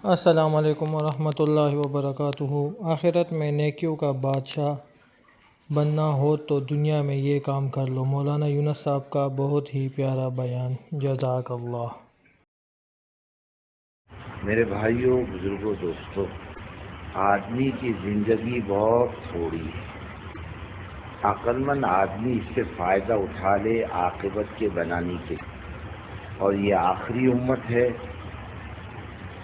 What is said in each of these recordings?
السلام علیکم ورحمۃ اللہ وبرکاتہ۔ آخرت میں نیکیوں کا بادشاہ بننا ہو تو دنیا میں یہ کام کر لو۔ مولانا یونس صاحب کا بہت ہی پیارا بیان، جزاک اللہ۔ میرے بھائیوں، بزرگوں، دوستوں، آدمی کی زندگی بہت تھوڑی ہے۔ عقل مند آدمی اس سے فائدہ اٹھا لے عاقبت کے بنانے کے، اور یہ آخری امت ہے۔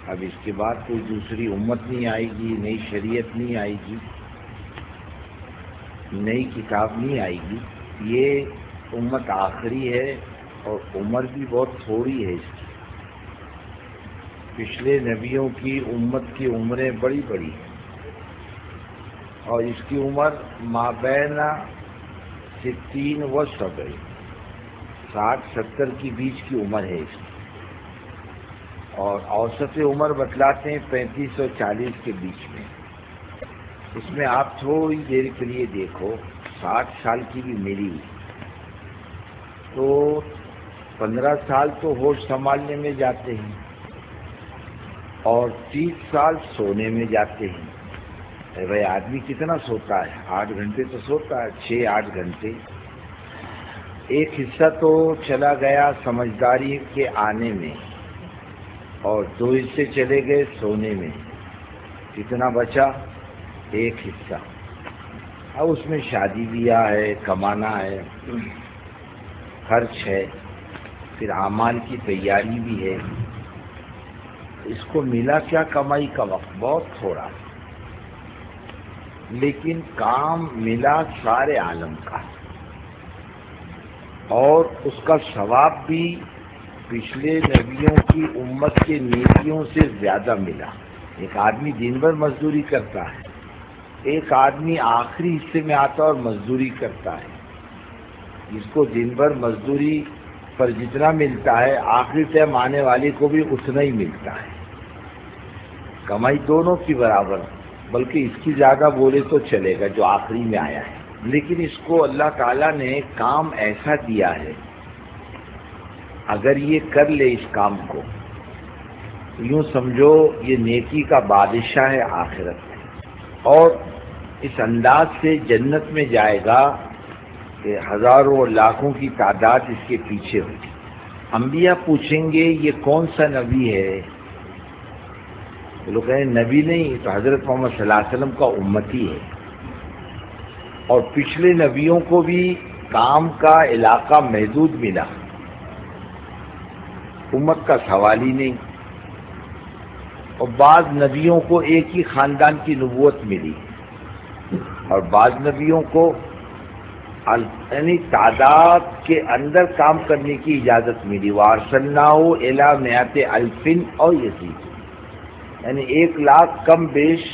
اب اس کے بعد کوئی دوسری امت نہیں آئے گی، نئی شریعت نہیں آئے گی، نئی کتاب نہیں آئے گی۔ یہ امت آخری ہے اور عمر بھی بہت تھوڑی ہے اس کی۔ پچھلے نبیوں کی امت کی عمریں بڑی بڑی ہیں، اور اس کی عمر مابین 60 و 70، 60-70 کے بیچ کی عمر ہے اس کی، اور اوسط عمر بتلاتے ہیں 35 اور 40 کے بیچ میں۔ اس میں آپ تھوڑی دیر کے لیے دیکھو، 60 سال کی بھی میری ہوئی تو 15 سال تو ہوش سنبھالنے میں جاتے ہیں، اور 30 سال سونے میں جاتے ہیں۔ بھائی آدمی کتنا سوتا ہے؟ 8 گھنٹے تو سوتا ہے، 6-8 گھنٹے۔ ایک حصہ تو چلا گیا سمجھداری کے آنے میں، اور 2 حصے چلے گئے سونے میں۔ کتنا بچا؟ ایک حصہ۔ اب اس میں شادی بیاہ ہے، کمانا ہے، خرچ ہے، پھر اعمال کی تیاری بھی ہے۔ اس کو ملا کیا کمائی کا وقت؟ بہت تھوڑا، لیکن کام ملا سارے عالم کا، اور اس کا ثواب بھی پچھلے نبیوں کی امت کے نیکیوں سے زیادہ ملا۔ ایک آدمی دن بھر مزدوری کرتا ہے، ایک آدمی آخری حصے میں آتا اور مزدوری کرتا ہے۔ جس کو دن بھر مزدوری پر جتنا ملتا ہے، آخری ٹائم آنے والے کو بھی اتنا ہی ملتا ہے۔ کمائی دونوں کی برابر، بلکہ اس کی زیادہ بولے تو چلے گا جو آخری میں آیا ہے۔ لیکن اس کو اللہ تعالیٰ نے کام ایسا دیا ہے، اگر یہ کر لے اس کام کو، یوں سمجھو یہ نیکی کا بادشاہ ہے آخرت میں، اور اس انداز سے جنت میں جائے گا کہ ہزاروں اور لاکھوں کی تعداد اس کے پیچھے ہوگی۔ انبیاء پوچھیں گے یہ کون سا نبی ہے؟ وہ لوگ کہیں نبی نہیں، تو حضرت محمد صلی اللہ علیہ وسلم کا امتی ہے۔ اور پچھلے نبیوں کو بھی کام کا علاقہ محدود ملا، امت کا سوال ہی نہیں۔ اور بعض نبیوں کو ایک ہی خاندان کی نبوت ملی، اور بعض نبیوں کو یعنی تعداد کے اندر کام کرنے کی اجازت ملی۔ وَأَرْسَلْنَاهُ إِلَىٰ مِائَةِ أَلْفٍ أَوْ يَزِيدُ، یعنی 1,00,000 کم بیش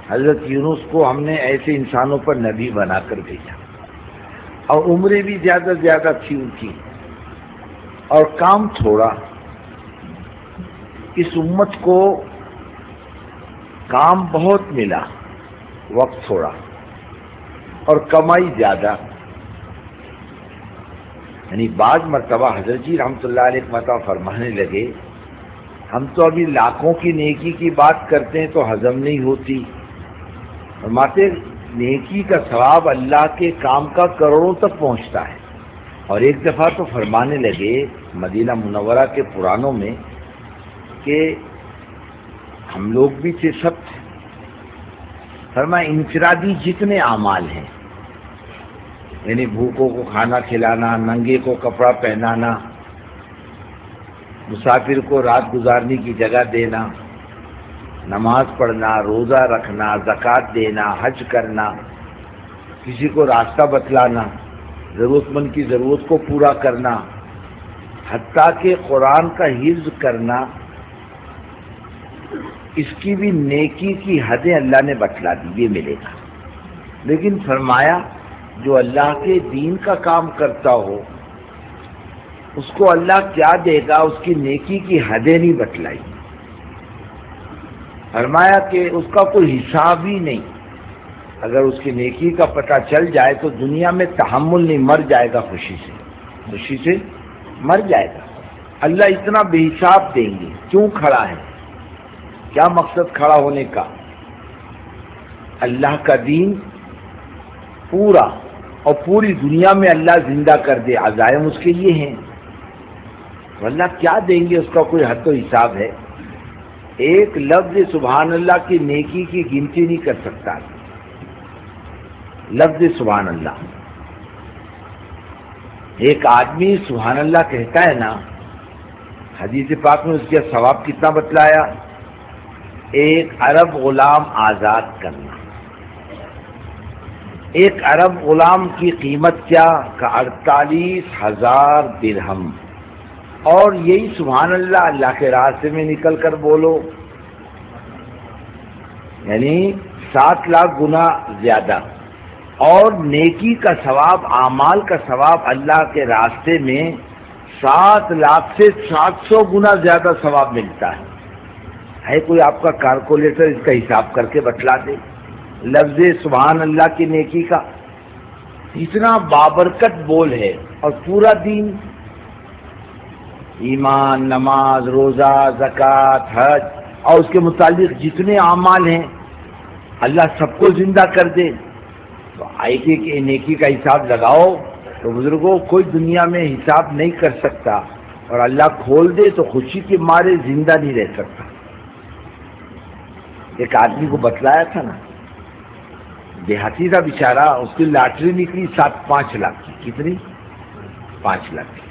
حضرت یونس کو ہم نے ایسے انسانوں پر نبی بنا کر بھیجا، اور عمریں بھی زیادہ زیادہ تھی ان کی، اور کام تھوڑا۔ اس امت کو کام بہت ملا، وقت تھوڑا، اور کمائی زیادہ۔ یعنی بعض مرتبہ حضرت جی رحمۃ اللہ علیہ مرتبہ فرمانے لگے، ہم تو ابھی لاکھوں کی نیکی کی بات کرتے ہیں تو ہضم نہیں ہوتی۔ فرماتے نیکی کا ثواب اللہ کے کام کا کروڑوں تک پہنچتا ہے۔ اور ایک دفعہ تو فرمانے لگے مدینہ منورہ کے پرانوں میں کہ ہم لوگ بھی تھے، سب تھے۔ فرمایا انفرادی جتنے اعمال ہیں، یعنی بھوکوں کو کھانا کھلانا، ننگے کو کپڑا پہنانا، مسافر کو رات گزارنے کی جگہ دینا، نماز پڑھنا، روزہ رکھنا، زکوٰۃ دینا، حج کرنا، کسی کو راستہ بتلانا، ضرورت مند کی ضرورت کو پورا کرنا، حتیٰ کہ قرآن کا حفظ کرنا، اس کی بھی نیکی کی حدیں اللہ نے بتلا دی، یہ ملے گا۔ لیکن فرمایا جو اللہ کے دین کا کام کرتا ہو اس کو اللہ کیا دے گا، اس کی نیکی کی حدیں نہیں بتلائی۔ فرمایا کہ اس کا کوئی حساب ہی نہیں، اگر اس کی نیکی کا پتہ چل جائے تو دنیا میں تحمل نہیں، مر جائے گا خوشی سے مر جائے گا۔ اللہ اتنا بے حساب دیں گے، کیوں کھڑا ہے؟ کیا مقصد کھڑا ہونے کا؟ اللہ کا دین پورا اور پوری دنیا میں اللہ زندہ کر دے، عزائم اس کے لیے ہیں، تو اللہ کیا دیں گے اس کا کوئی حد و حساب ہے؟ ایک لفظ سبحان اللہ کی نیکی کی گنتی نہیں کر سکتا، لفظ سبحان اللہ۔ ایک آدمی سبحان اللہ کہتا ہے نا، حدیث پاک میں اس کا ثواب کتنا بتلایا؟ 1 ارب غلام آزاد کرنا۔ 1 ارب غلام کی قیمت کیا؟ کہ 48,000 درہم۔ اور یہی سبحان اللہ اللہ کے راستے میں نکل کر بولو، یعنی 7 لاکھ گنا زیادہ، اور نیکی کا ثواب، اعمال کا ثواب اللہ کے راستے میں 7 لاکھ سے 700 گنا زیادہ ثواب ملتا ہے کوئی آپ کا کیلکولیٹر اس کا حساب کر کے بتلا دے؟ لفظ سبحان اللہ کی نیکی کا اتنا بابرکت بول ہے، اور پورا دین، ایمان، نماز، روزہ، زکوٰۃ، حج اور اس کے متعلق جتنے اعمال ہیں اللہ سب کو زندہ کر دے، تو آئے کہ نیکی کا حساب لگاؤ تو بزرگوں کوئی دنیا میں حساب نہیں کر سکتا، اور اللہ کھول دے تو خوشی کے مارے زندہ نہیں رہ سکتا۔ ایک آدمی کو بتلایا تھا نا، دیہاتی تھا بیچارہ، اس کی لاٹری نکلی 5 لاکھ کی۔ کتنی؟ 5 لاکھ کی۔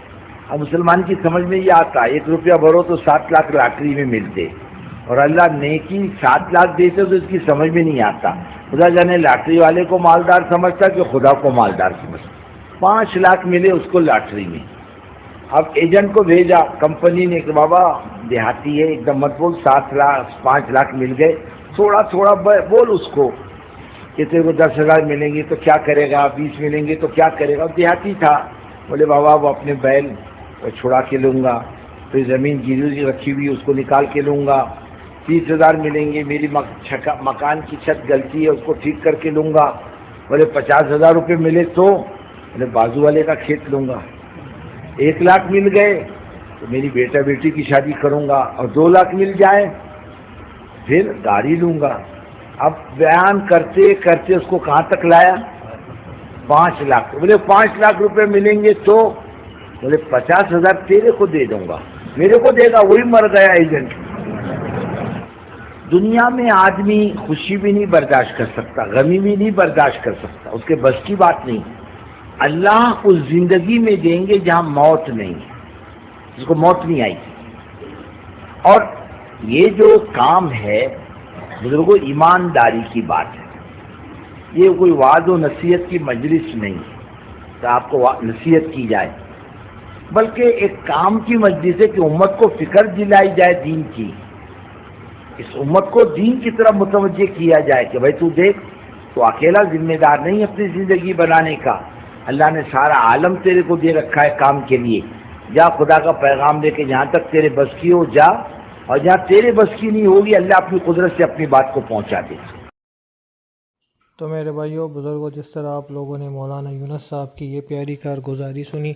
اب مسلمان کی سمجھ میں یہ آتا، 1 روپیہ بھرو تو 7 لاکھ لاٹری میں ملتے، اور اللہ نیکی 7 لاکھ دیتے تو اس کی سمجھ میں نہیں آتا۔ خدا جانے لاٹری والے کو مالدار سمجھتا کہ خدا کو مالدار سمجھتا۔ 5 لاکھ ملے اس کو لاٹری میں۔ اب ایجنٹ کو بھیجا کمپنی نے کہ بابا دیہاتی ہے، ایک دم مت بول، 5 لاکھ مل گئے، تھوڑا تھوڑا بول اس کو کہ تیرے کو 10,000 ملیں گے تو کیا کرے گا، 20 ملیں گے تو کیا کرے گا۔ دیہاتی تھا، بولے بابا وہ اپنے بیل چھڑا کے لوں گا، پھر زمین گیروی رکھی ہوئی اس کو نکال کے لوں گا، 30,000 ملیں گے، میری مکان کی چھت گلتی ہے اس کو ٹھیک کر کے لوں گا۔ بولے 50,000 روپے ملے تو بولے بازو والے کا کھیت لوں گا۔ 1 لاکھ مل گئے تو میری بیٹا بیٹی کی شادی کروں گا، اور 2 لاکھ مل جائے پھر گاڑی لوں گا۔ اب بیان کرتے کرتے اس کو کہاں تک لایا؟ 5 لاکھ۔ بولے 5 لاکھ روپے ملیں گے تو بولے 50,000 تیرے کو دے دوں گا، میرے کو دے گا، وہی مر گیا ایجنٹ۔ دنیا میں آدمی خوشی بھی نہیں برداشت کر سکتا، غمی بھی نہیں برداشت کر سکتا، اس کے بس کی بات نہیں۔ اللہ اس زندگی میں دیں گے جہاں موت نہیں ہے، جس کو موت نہیں آئی۔ اور یہ جو کام ہے بزرگوں ایمانداری کی بات ہے، یہ کوئی وعظ و نصیحت کی مجلس نہیں ہے کہ آپ کو نصیحت کی جائے، بلکہ ایک کام کی مجلس ہے کہ امت کو فکر دلائی جائے دین کی، اس امت کو دین کی طرف متوجہ کیا جائے کہ بھائی تو دیکھ، تو اکیلا ذمہ دار نہیں اپنی زندگی بنانے کا، اللہ نے سارا عالم تیرے کو دے رکھا ہے کام کے لیے، جا خدا کا پیغام دے کے جہاں تک تیرے بس کی ہو جا، اور جہاں تیرے بس کی نہیں ہوگی اللہ اپنی قدرت سے اپنی بات کو پہنچا دے۔ تو میرے بھائیوں بزرگوں، جس طرح آپ لوگوں نے مولانا یونس صاحب کی یہ پیاری کارگزاری سنی،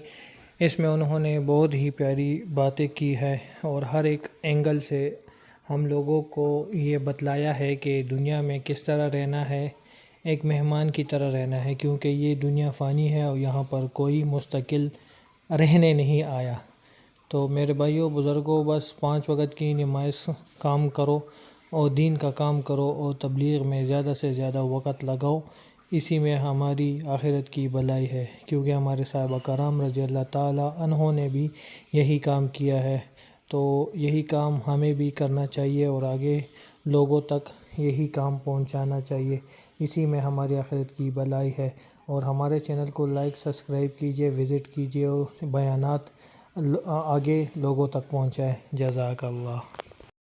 اس میں انہوں نے بہت ہی پیاری باتیں کی ہے، اور ہر ایک اینگل سے ہم لوگوں کو یہ بتلایا ہے کہ دنیا میں کس طرح رہنا ہے، ایک مہمان کی طرح رہنا ہے، کیونکہ یہ دنیا فانی ہے اور یہاں پر کوئی مستقل رہنے نہیں آیا۔ تو میرے بھائیوں بزرگوں، بس 5 وقت کی نماز کام کرو اور دین کا کام کرو، اور تبلیغ میں زیادہ سے زیادہ وقت لگاؤ، اسی میں ہماری آخرت کی بھلائی ہے، کیونکہ ہمارے صحابہ کرام رضی اللہ تعالیٰ عنہ نے بھی یہی کام کیا ہے۔ تو یہی کام ہمیں بھی کرنا چاہیے، اور آگے لوگوں تک یہی کام پہنچانا چاہیے، اسی میں ہماری آخرت کی بھلائی ہے۔ اور ہمارے چینل کو لائک، سبسکرائب کیجئے، وزٹ کیجئے، اور بیانات آگے لوگوں تک پہنچائیں۔ جزاک اللہ۔